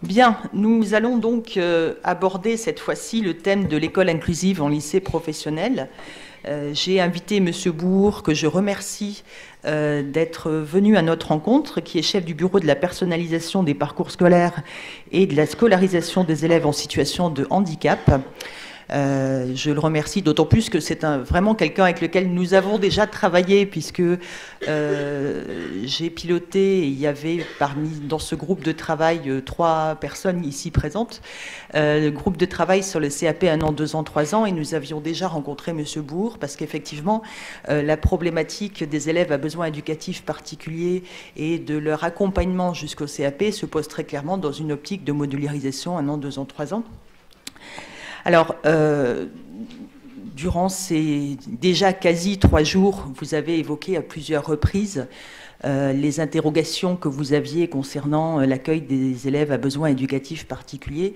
Bien, nous allons donc aborder cette fois-ci le thème de l'école inclusive en lycée professionnel. J'ai invité M. Bourg, que je remercie d'être venu à notre rencontre, qui est chef du bureau de la personnalisation des parcours scolaires et de la scolarisation des élèves en situation de handicap. Je le remercie d'autant plus que c'est vraiment quelqu'un avec lequel nous avons déjà travaillé, puisque j'ai piloté, et il y avait dans ce groupe de travail 3 personnes ici présentes, le groupe de travail sur le CAP 1 an, 2 ans, 3 ans, et nous avions déjà rencontré M. Bourg, parce qu'effectivement, la problématique des élèves à besoins éducatifs particuliers et de leur accompagnement jusqu'au CAP se pose très clairement dans une optique de modularisation 1 an, 2 ans, 3 ans. Alors, durant ces déjà quasi 3 jours, vous avez évoqué à plusieurs reprises les interrogations que vous aviez concernant l'accueil des élèves à besoins éducatifs particuliers.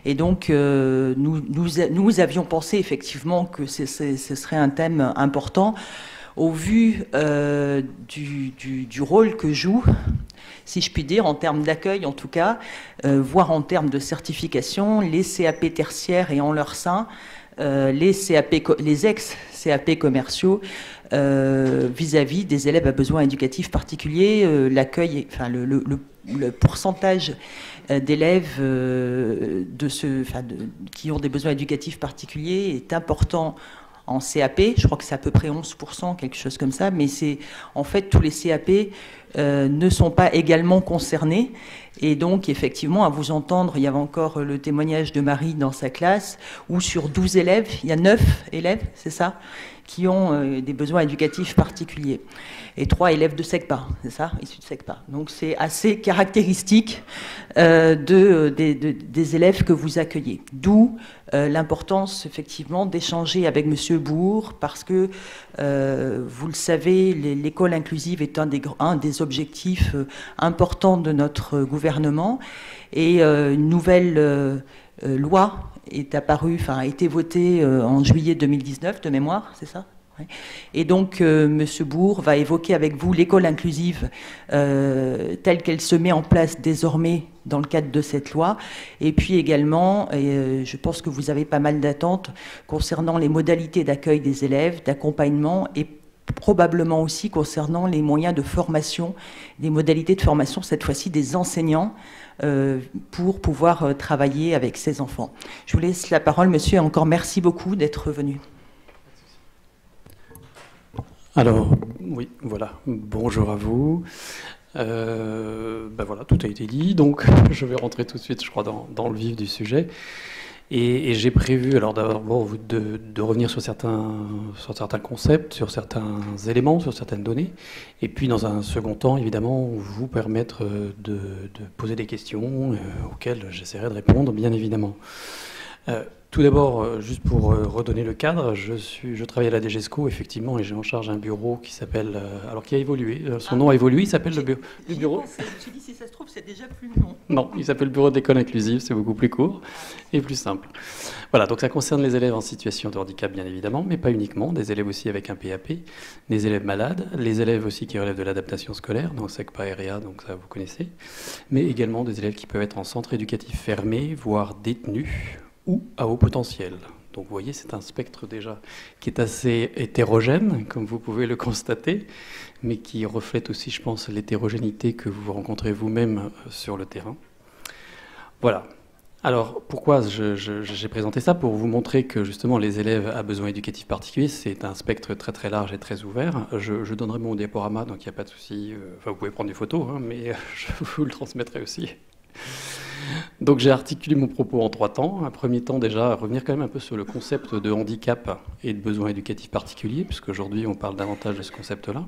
Et donc, nous avions pensé effectivement que ce serait un thème important au vu du rôle que joue, si je puis dire, en termes d'accueil en tout cas, voire en termes de certification, les CAP tertiaires et en leur sein, les ex-CAP commerciaux vis-à-vis des élèves à besoins éducatifs particuliers. L'accueil, enfin le pourcentage d'élèves qui ont des besoins éducatifs particuliers est important en CAP. Je crois que c'est à peu près 11%, quelque chose comme ça, mais c'est en fait tous les CAP ne sont pas également concernés. Et donc, effectivement, à vous entendre, il y avait encore le témoignage de Marie dans sa classe, où sur 12 élèves, il y a 9 élèves, c'est ça, qui ont des besoins éducatifs particuliers. Et 3 élèves de SECPA, c'est ça, issus de SECPA. Donc, c'est assez caractéristique des élèves que vous accueillez. D'où l'importance, effectivement, d'échanger avec M. Bourg, parce que, vous le savez, l'école inclusive est un des objectifs importants de notre gouvernement. Et une nouvelle loi est apparue, enfin a été votée en juillet 2019 de mémoire, c'est ça ? Ouais. Et donc M. Bourg va évoquer avec vous l'école inclusive telle qu'elle se met en place désormais dans le cadre de cette loi, et puis également, je pense que vous avez pas mal d'attentes concernant les modalités d'accueil des élèves, d'accompagnement, et probablement aussi concernant les moyens de formation, des modalités de formation, cette fois-ci des enseignants, pour pouvoir travailler avec ces enfants. Je vous laisse la parole, monsieur, et encore merci beaucoup d'être venu. Alors, oui, voilà, bonjour à vous. Ben voilà, tout a été dit, donc je vais rentrer tout de suite, je crois, dans le vif du sujet. Et j'ai prévu, alors d'abord, de revenir sur certains concepts, sur certains éléments, sur certaines données, et puis dans un second temps, évidemment, vous permettre de poser des questions auxquelles j'essaierai de répondre, bien évidemment. Tout d'abord, juste pour redonner le cadre, je travaille à la DGESCO, effectivement, et j'ai en charge un bureau qui s'appelle, alors qui a évolué, son nom a évolué, il s'appelle le bureau. J'ai dit, si ça se trouve, c'est déjà plus long. Non, il s'appelle Bureau d'école inclusive, c'est beaucoup plus court et plus simple. Voilà, donc ça concerne les élèves en situation de handicap, bien évidemment, mais pas uniquement, des élèves aussi avec un PAP, des élèves malades, les élèves aussi qui relèvent de l'adaptation scolaire, donc SECPA et REA, donc ça vous connaissez, mais également des élèves qui peuvent être en centre éducatif fermé, voire détenus, ou à haut potentiel. Donc vous voyez, c'est un spectre déjà qui est assez hétérogène, comme vous pouvez le constater, mais qui reflète aussi, je pense, l'hétérogénéité que vous rencontrez vous-même sur le terrain. Voilà. Alors, pourquoi j'ai présenté ça? Pour vous montrer que, justement, les élèves à besoins éducatifs particuliers, c'est un spectre très très large et très ouvert. Je donnerai mon diaporama, donc il n'y a pas de souci. Enfin, vous pouvez prendre des photos, hein, mais je vous le transmettrai aussi. Donc j'ai articulé mon propos en 3 temps. Un premier temps déjà, revenir quand même un peu sur le concept de handicap et de besoins éducatifs particuliers, puisqu'aujourd'hui on parle davantage de ce concept-là.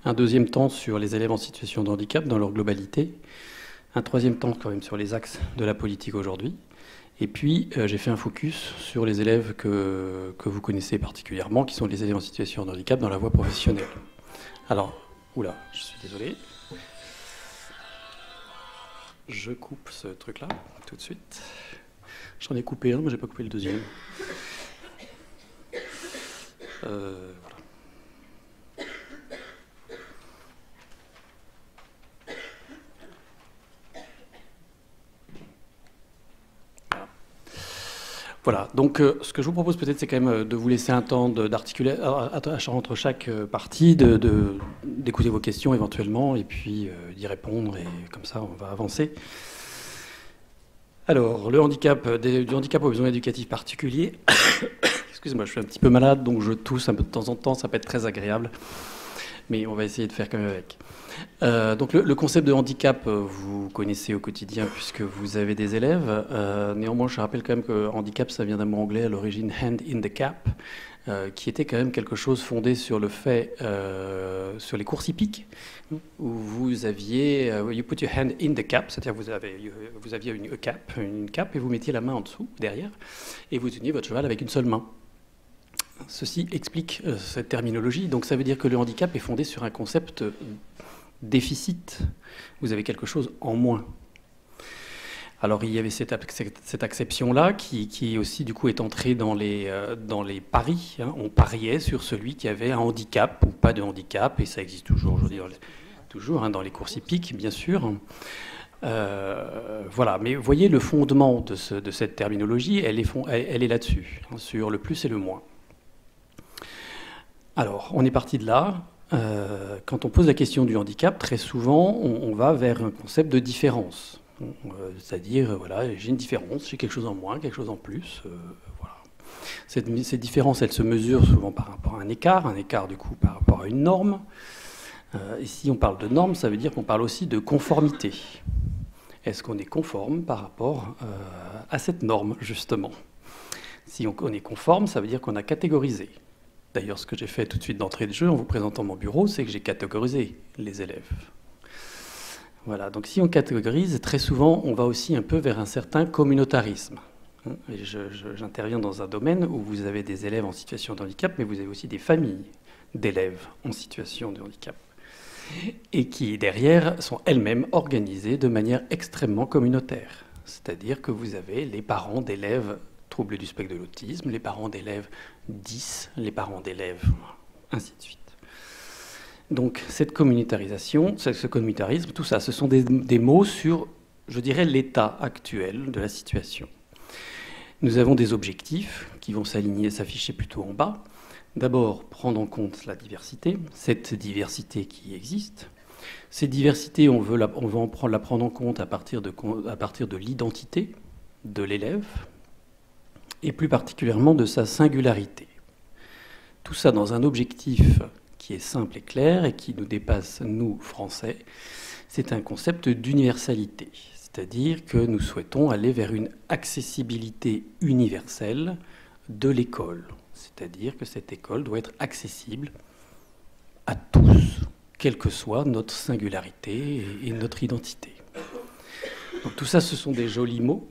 Un deuxième temps sur les élèves en situation de handicap dans leur globalité. Un troisième temps quand même sur les axes de la politique aujourd'hui. Et puis j'ai fait un focus sur les élèves que vous connaissez particulièrement, qui sont les élèves en situation de handicap dans la voie professionnelle. Alors, oula, je suis désolé. Je coupe ce truc-là, tout de suite. J'en ai coupé un, mais j'ai pas coupé le deuxième. Voilà. Voilà, donc ce que je vous propose peut-être, c'est quand même de vous laisser un temps d'articuler entre chaque partie, d'écouter vos questions éventuellement, et puis d'y répondre, et comme ça on va avancer. Alors, du handicap aux besoins éducatifs particuliers. Excusez-moi, je suis un petit peu malade, donc je tousse un peu de temps en temps, ça peut être très agréable, mais on va essayer de faire quand même avec. Donc le concept de handicap, vous connaissez au quotidien puisque vous avez des élèves. Néanmoins, je rappelle quand même que handicap, ça vient d'un mot anglais à l'origine hand in the cap, qui était quand même quelque chose fondé sur le fait, sur les courses hippiques, où vous aviez, you put your hand in the cap, c'est-à-dire vous aviez une cape et vous mettiez la main en dessous, derrière, et vous teniez votre cheval avec une seule main. Ceci explique cette terminologie. Donc ça veut dire que le handicap est fondé sur un concept déficit. Vous avez quelque chose en moins. Alors il y avait cette acception-là qui aussi du coup est entrée dans les paris. Hein. On pariait sur celui qui avait un handicap ou pas de handicap, et ça existe toujours aujourd'hui, dans les courses hippiques, bien sûr. Voilà, mais vous voyez, le fondement de cette terminologie, elle est là-dessus, hein, sur le plus et le moins. Alors, on est parti de là. Quand on pose la question du handicap, très souvent, on va vers un concept de différence. C'est-à-dire, voilà, j'ai une différence, j'ai quelque chose en moins, quelque chose en plus. Voilà. Cette différence, elle se mesure souvent par rapport à un écart du coup par rapport à une norme. Et si on parle de norme, ça veut dire qu'on parle aussi de conformité. Est-ce qu'on est conforme par rapport à cette norme, justement? Si on est conforme, ça veut dire qu'on a catégorisé. D'ailleurs, ce que j'ai fait tout de suite d'entrée de jeu en vous présentant mon bureau, c'est que j'ai catégorisé les élèves. Voilà, donc si on catégorise, très souvent, on va aussi un peu vers un certain communautarisme. Et j'interviens dans un domaine où vous avez des élèves en situation de handicap, mais vous avez aussi des familles d'élèves en situation de handicap, et qui, derrière, sont elles-mêmes organisées de manière extrêmement communautaire. C'est-à-dire que vous avez les parents d'élèves troubles du spectre de l'autisme, les parents d'élèves 10, les parents d'élèves, ainsi de suite. Donc cette communautarisation, ce communautarisme, tout ça, ce sont des mots sur, je dirais, l'état actuel de la situation. Nous avons des objectifs qui vont s'afficher plutôt en bas. D'abord, prendre en compte la diversité, cette diversité qui existe. Cette diversité, on veut la prendre en compte à partir de l'identité de l'élève, et plus particulièrement de sa singularité. Tout ça dans un objectif qui est simple et clair et qui nous dépasse, nous, Français, c'est un concept d'universalité. C'est-à-dire que nous souhaitons aller vers une accessibilité universelle de l'école. C'est-à-dire que cette école doit être accessible à tous, quelle que soit notre singularité et notre identité. Donc tout ça, ce sont des jolis mots.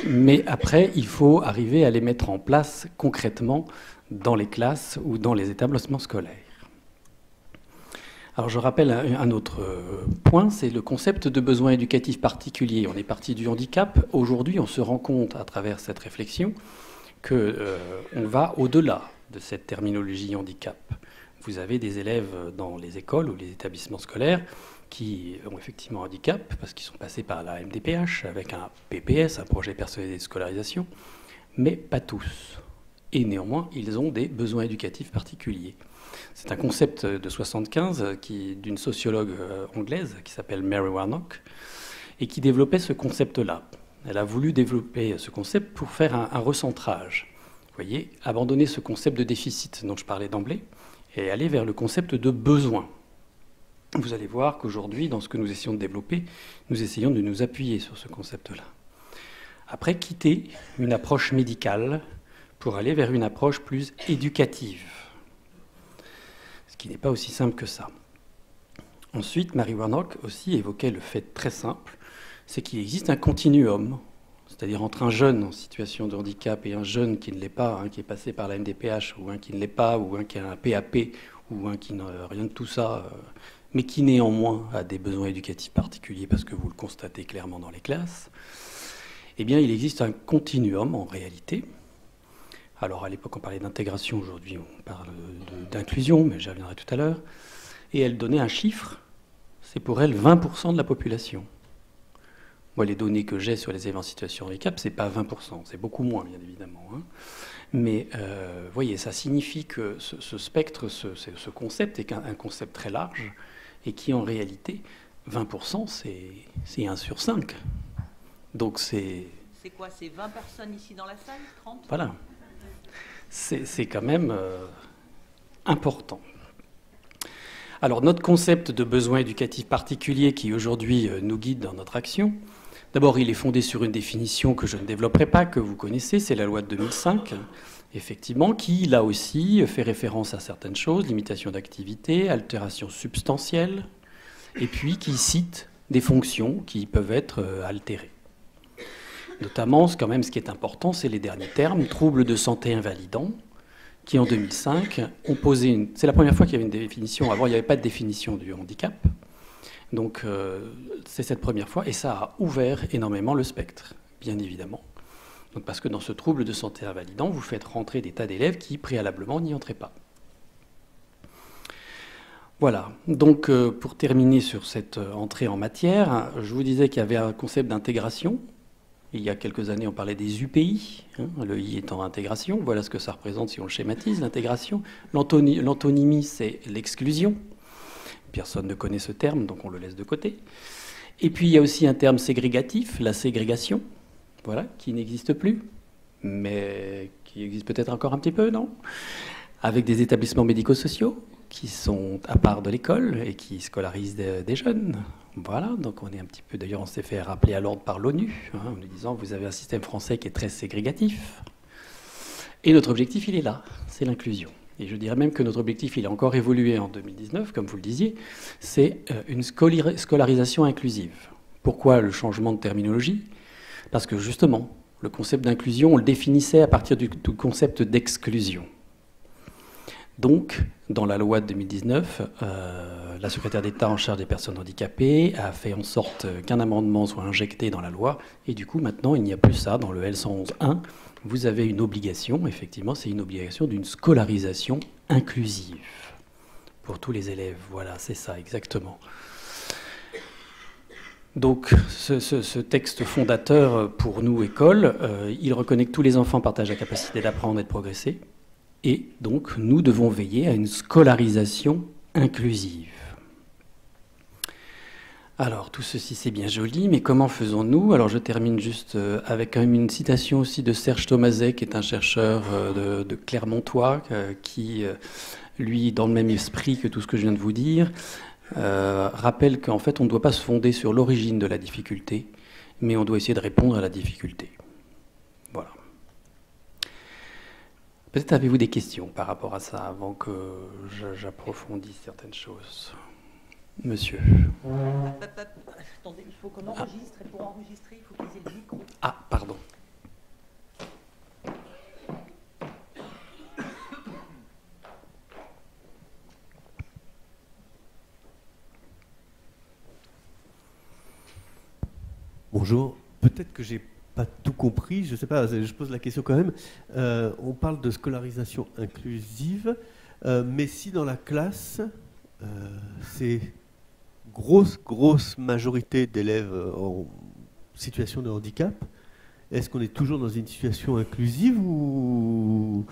Mais après, il faut arriver à les mettre en place concrètement dans les classes ou dans les établissements scolaires. Alors je rappelle un autre point, c'est le concept de besoin éducatif particulier. On est parti du handicap. Aujourd'hui, on se rend compte à travers cette réflexion qu'on va au-delà de cette terminologie handicap. Vous avez des élèves dans les écoles ou les établissements scolaires qui ont effectivement un handicap parce qu'ils sont passés par la MDPH avec un PPS, un projet personnalisé de scolarisation, mais pas tous. Et néanmoins, ils ont des besoins éducatifs particuliers. C'est un concept de 1975 d'une sociologue anglaise qui s'appelle Mary Warnock et qui développait ce concept-là. Elle a voulu développer ce concept pour faire un recentrage. Vous voyez, abandonner ce concept de déficit dont je parlais d'emblée et aller vers le concept de besoin. Vous allez voir qu'aujourd'hui, dans ce que nous essayons de développer, nous essayons de nous appuyer sur ce concept-là. Après, quitter une approche médicale pour aller vers une approche plus éducative, ce qui n'est pas aussi simple que ça. Ensuite, Mary Warnock aussi évoquait le fait très simple, c'est qu'il existe un continuum, c'est-à-dire entre un jeune en situation de handicap et un jeune qui ne l'est pas, qui est passé par la MDPH, ou un qui ne l'est pas, ou un qui a un PAP, ou un qui n'a rien de tout ça, mais qui néanmoins a des besoins éducatifs particuliers parce que vous le constatez clairement dans les classes, eh bien il existe un continuum en réalité. Alors à l'époque on parlait d'intégration, aujourd'hui on parle d'inclusion, mais j'y reviendrai tout à l'heure. Et elle donnait un chiffre, c'est pour elle 20% de la population. Moi, les données que j'ai sur les élèves en situation de handicap, c'est pas 20%, c'est beaucoup moins, bien évidemment. Hein. Mais, vous voyez, ça signifie que ce spectre, ce concept est un concept très large et qui, en réalité, 20%, c'est 1 sur 5. Donc, c'est... C'est quoi? C'est 20 personnes ici dans la salle? 30? Voilà. C'est quand même important. Alors, notre concept de besoin éducatif particulier qui, aujourd'hui, nous guide dans notre action, d'abord, il est fondé sur une définition que je ne développerai pas, que vous connaissez, c'est la loi de 2005, effectivement, qui, là aussi, fait référence à certaines choses, limitation d'activité, altération substantielle, et puis qui cite des fonctions qui peuvent être altérées. Notamment, ce qui est important, c'est les derniers termes, troubles de santé invalidants, qui en 2005 ont posé une... C'est la première fois qu'il y avait une définition. Avant, il n'y avait pas de définition du handicap. Donc, c'est cette première fois, et ça a ouvert énormément le spectre, bien évidemment. Donc, parce que dans ce trouble de santé invalidant, vous faites rentrer des tas d'élèves qui, préalablement, n'y entraient pas. Voilà. Donc, pour terminer sur cette entrée en matière, je vous disais qu'il y avait un concept d'intégration. Il y a quelques années, on parlait des UPI, hein, le I étant intégration. Voilà ce que ça représente si on le schématise, l'intégration. L'antonymie, c'est l'exclusion. Personne ne connaît ce terme, donc on le laisse de côté. Et puis, il y a aussi un terme ségrégatif, la ségrégation, voilà, qui n'existe plus, mais qui existe peut-être encore un petit peu, non? Avec des établissements médico-sociaux qui sont à part de l'école et qui scolarisent des jeunes. Voilà, donc on est un petit peu, d'ailleurs on s'est fait rappeler à l'ordre par l'ONU, hein, en nous disant vous avez un système français qui est très ségrégatif. Et notre objectif, il est là, c'est l'inclusion. Et je dirais même que notre objectif, il a encore évolué en 2019, comme vous le disiez, c'est une scolarisation inclusive. Pourquoi le changement de terminologie? Parce que justement, le concept d'inclusion, on le définissait à partir du concept d'exclusion. Donc, dans la loi de 2019, la secrétaire d'État en charge des personnes handicapées a fait en sorte qu'un amendement soit injecté dans la loi. Et du coup, maintenant, il n'y a plus ça. Dans le L111.1, vous avez une obligation, effectivement, c'est une obligation d'une scolarisation inclusive pour tous les élèves. Voilà, c'est ça, exactement. Donc, ce texte fondateur pour nous, école, il reconnaît que tous les enfants partagent la capacité d'apprendre et de progresser. Et donc, nous devons veiller à une scolarisation inclusive. Alors, tout ceci, c'est bien joli, mais comment faisons-nous? Alors, je termine juste avec une citation aussi de Serge Tomazet, qui est un chercheur de Clermontois, qui, lui, dans le même esprit que tout ce que je viens de vous dire, rappelle qu'en fait, on ne doit pas se fonder sur l'origine de la difficulté, mais on doit essayer de répondre à la difficulté. Voilà. Peut-être avez-vous des questions par rapport à ça, avant que j'approfondisse certaines choses. Monsieur. Attendez, il faut qu'on enregistre, et pour enregistrer, il faut qu'ils aient le micro. Ah, pardon. Bonjour, peut-être que j'ai pas tout compris, je ne sais pas, je pose la question quand même. On parle de scolarisation inclusive, mais si dans la classe, c'est grosse majorité d'élèves en situation de handicap, est-ce qu'on est toujours dans une situation inclusive ou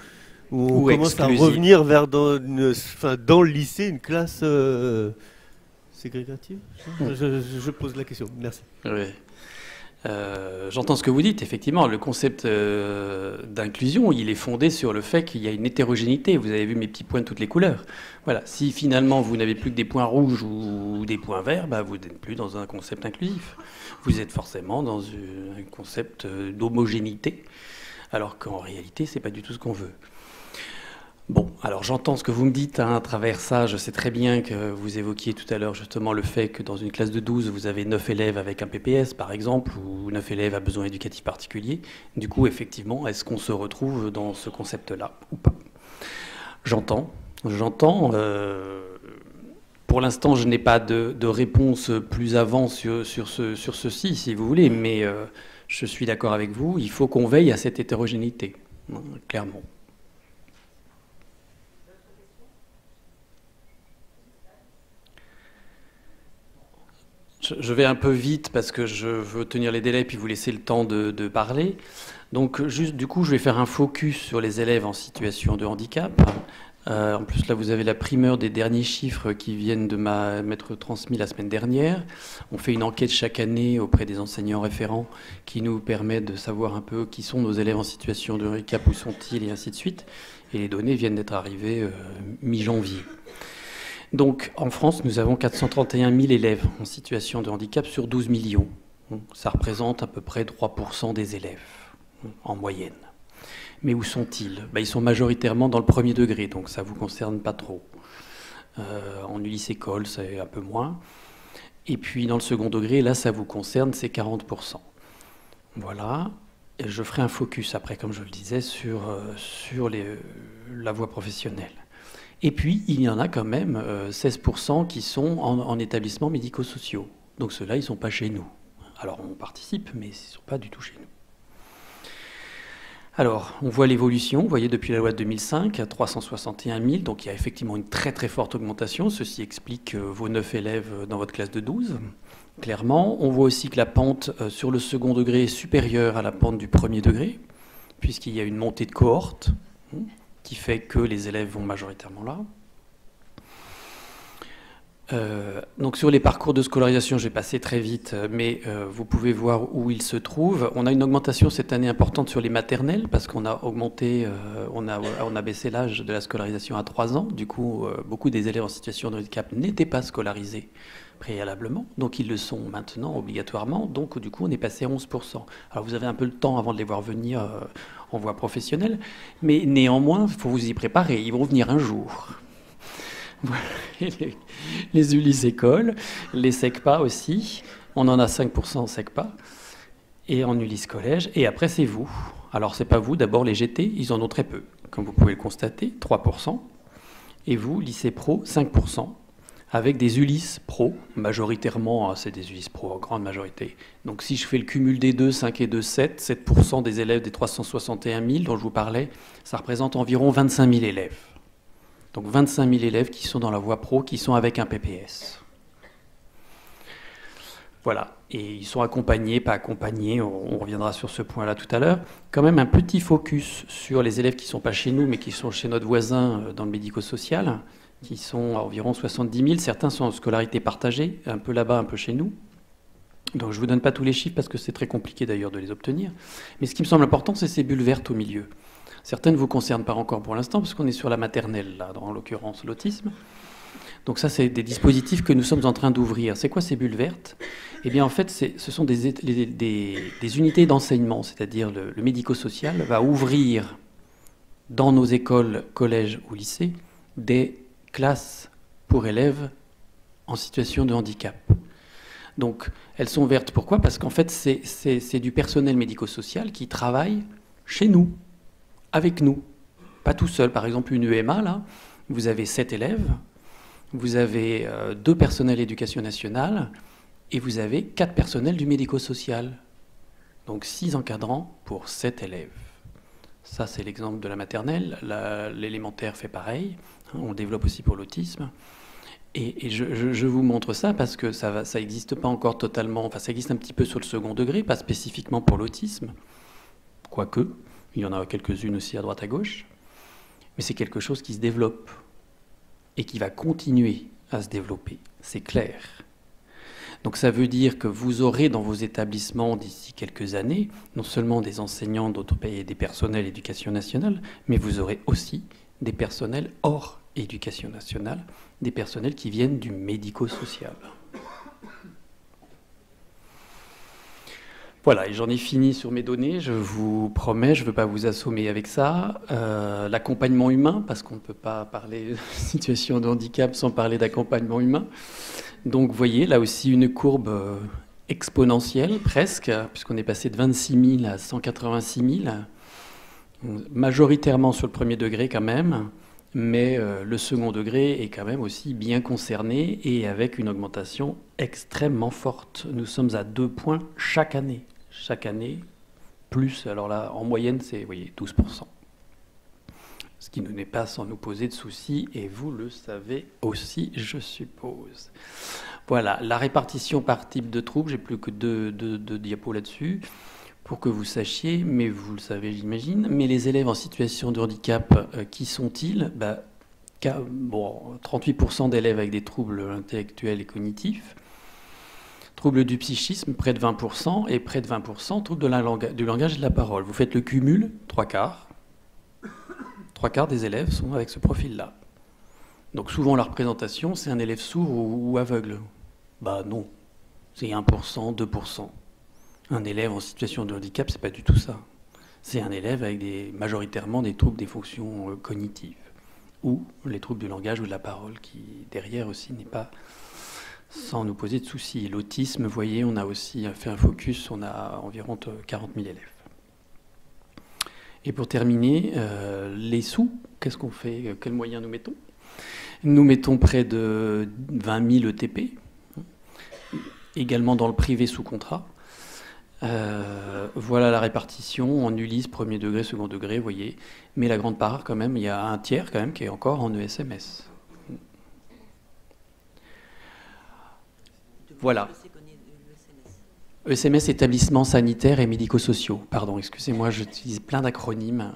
on commence exclusive. À revenir vers dans le lycée une classe ségrégative? Je pose la question, merci. Oui. J'entends ce que vous dites, effectivement, le concept d'inclusion, il est fondé sur le fait qu'il y a une hétérogénéité. Vous avez vu mes petits points de toutes les couleurs. Voilà. Si finalement vous n'avez plus que des points rouges ou des points verts, bah, vous n'êtes plus dans un concept inclusif. Vous êtes forcément dans un concept d'homogénéité, alors qu'en réalité, c'est pas du tout ce qu'on veut. Bon, alors j'entends ce que vous me dites à travers ça. Je sais très bien que vous évoquiez tout à l'heure justement le fait que dans une classe de 12, vous avez 9 élèves avec un PPS, par exemple, ou 9 élèves à besoins éducatifs particuliers. Du coup, effectivement, est-ce qu'on se retrouve dans ce concept-là ou pas? J'entends. Pour l'instant, je n'ai pas de réponse plus avant sur ceci, si vous voulez, mais je suis d'accord avec vous. Il faut qu'on veille à cette hétérogénéité, clairement. Je vais un peu vite parce que je veux tenir les délais puis vous laisser le temps de parler. Donc, juste, du coup, je vais faire un focus sur les élèves en situation de handicap. En plus, là, vous avez la primeur des derniers chiffres qui viennent de m'être transmis la semaine dernière. On fait une enquête chaque année auprès des enseignants référents qui nous permet de savoir un peu qui sont nos élèves en situation de handicap, où sont-ils, et ainsi de suite. Et les données viennent d'être arrivées mi-janvier. Donc, en France, nous avons 431 000 élèves en situation de handicap sur 12 millions. Ça représente à peu près 3% des élèves, en moyenne. Mais où sont-ils? Ils sont majoritairement dans le premier degré, donc ça ne vous concerne pas trop. En Ulysse-École, c'est un peu moins. Et puis, dans le second degré, là, ça vous concerne, c'est 40%. Voilà. Et je ferai un focus après, comme je le disais, sur la voie professionnelle. Et puis, il y en a quand même 16% qui sont en établissements médico-sociaux. Donc ceux-là, ils ne sont pas chez nous. Alors, on participe, mais ils ne sont pas du tout chez nous. Alors, on voit l'évolution. Vous voyez, depuis la loi de 2005, à 361 000. Donc, il y a effectivement une très, très forte augmentation. Ceci explique vos 9 élèves dans votre classe de 12. Clairement, on voit aussi que la pente sur le second degré est supérieure à la pente du premier degré, puisqu'il y a une montée de cohorte qui fait que les élèves vont majoritairement là. Donc sur les parcours de scolarisation, je vais passer très vite, mais vous pouvez voir où ils se trouvent. On a une augmentation cette année importante sur les maternelles, parce qu'on a augmenté, on a baissé l'âge de la scolarisation à 3 ans. Du coup, beaucoup des élèves en situation de handicap n'étaient pas scolarisés préalablement, donc ils le sont maintenant obligatoirement. Donc du coup, on est passé à 11%. Alors vous avez un peu le temps avant de les voir venir en voie professionnelle, mais néanmoins, il faut vous y préparer, ils vont venir un jour. Les Ulysse-École, les SECPA aussi, on en a 5% en SECPA, et en Ulysse-Collège, et après c'est vous. Alors c'est pas vous, d'abord les GT, ils en ont très peu, comme vous pouvez le constater, 3%, et vous, lycée pro, 5%, avec des Ulysse Pro, majoritairement, c'est des Ulysse Pro en grande majorité. Donc si je fais le cumul des deux, 5 et 2, 7% des élèves des 361 000 dont je vous parlais, ça représente environ 25 000 élèves. Donc 25 000 élèves qui sont dans la voie pro, qui sont avec un PPS. Voilà, et ils sont accompagnés, pas accompagnés, on reviendra sur ce point-là tout à l'heure. Quand même un petit focus sur les élèves qui ne sont pas chez nous, mais qui sont chez notre voisin dans le médico-social, qui sont à environ 70 000. Certains sont en scolarité partagée, un peu là-bas, un peu chez nous. Donc je ne vous donne pas tous les chiffres parce que c'est très compliqué d'ailleurs de les obtenir. Mais ce qui me semble important, c'est ces bulles vertes au milieu. Certaines ne vous concernent pas encore pour l'instant, parce qu'on est sur la maternelle, là, en l'occurrence l'autisme. Donc ça, c'est des dispositifs que nous sommes en train d'ouvrir. C'est quoi ces bulles vertes? Eh bien, en fait, ce sont des unités d'enseignement, c'est-à-dire le médico-social va ouvrir dans nos écoles, collèges ou lycées, des classes pour élèves en situation de handicap. Donc, elles sont vertes. Pourquoi? Parce qu'en fait, c'est du personnel médico-social qui travaille chez nous, avec nous, pas tout seul. Par exemple, une UMA, là, vous avez 7 élèves, vous avez 2 personnels éducation nationale et vous avez 4 personnels du médico-social. Donc 6 encadrants pour 7 élèves. Ça, c'est l'exemple de la maternelle. L'élémentaire fait pareil. On le développe aussi pour l'autisme. Et je vous montre ça parce que ça n'existe pas encore totalement. Enfin, ça existe un petit peu sur le second degré, pas spécifiquement pour l'autisme. Quoique, il y en a quelques-unes aussi à droite à gauche. Mais c'est quelque chose qui se développe et qui va continuer à se développer. C'est clair. Donc ça veut dire que vous aurez dans vos établissements d'ici quelques années, non seulement des enseignants d'autres pays et des personnels éducation nationale, mais vous aurez aussi des personnels hors éducation nationale, des personnels qui viennent du médico-social. Voilà, et j'en ai fini sur mes données, je vous promets, je ne veux pas vous assommer avec ça. L'accompagnement humain, parce qu'on ne peut pas parler de situation de handicap sans parler d'accompagnement humain. Donc vous voyez, là aussi une courbe exponentielle presque, puisqu'on est passé de 26 000 à 186 000, majoritairement sur le premier degré quand même, mais le second degré est quand même aussi bien concerné et avec une augmentation extrêmement forte. Nous sommes à 2 points chaque année. Chaque année, plus, alors là, en moyenne, c'est, vous voyez, 12%. Ce qui n'est pas sans nous poser de soucis, et vous le savez aussi, je suppose. Voilà, la répartition par type de trouble, j'ai plus que deux diapos là-dessus, pour que vous sachiez, mais vous le savez, j'imagine. Mais les élèves en situation de handicap, qui sont-ils? 38% d'élèves avec des troubles intellectuels et cognitifs, troubles du psychisme, près de 20%, et près de 20% troubles du langage et de la parole. Vous faites le cumul, 3/4. 3/4 des élèves sont avec ce profil-là. Donc souvent la représentation, c'est un élève sourd ou aveugle. Bah non, c'est 1%, 2%. Un élève en situation de handicap, c'est pas du tout ça. C'est un élève avec majoritairement des troubles des fonctions cognitives, ou les troubles du langage ou de la parole, qui derrière aussi n'est pas sans nous poser de soucis. L'autisme, vous voyez, on a aussi fait un focus, on a environ 40 000 élèves. Et pour terminer, les sous, qu'est-ce qu'on fait? Quels moyens nous mettons? Nous mettons près de 20 000 ETP, également dans le privé sous contrat. Voilà la répartition en ULIS, premier degré, second degré, vous voyez. Mais la grande part, quand même, il y a un tiers quand même qui est encore en ESMS. Voilà. ESMS, établissements sanitaires et médico-sociaux. Pardon, excusez-moi, j'utilise plein d'acronymes.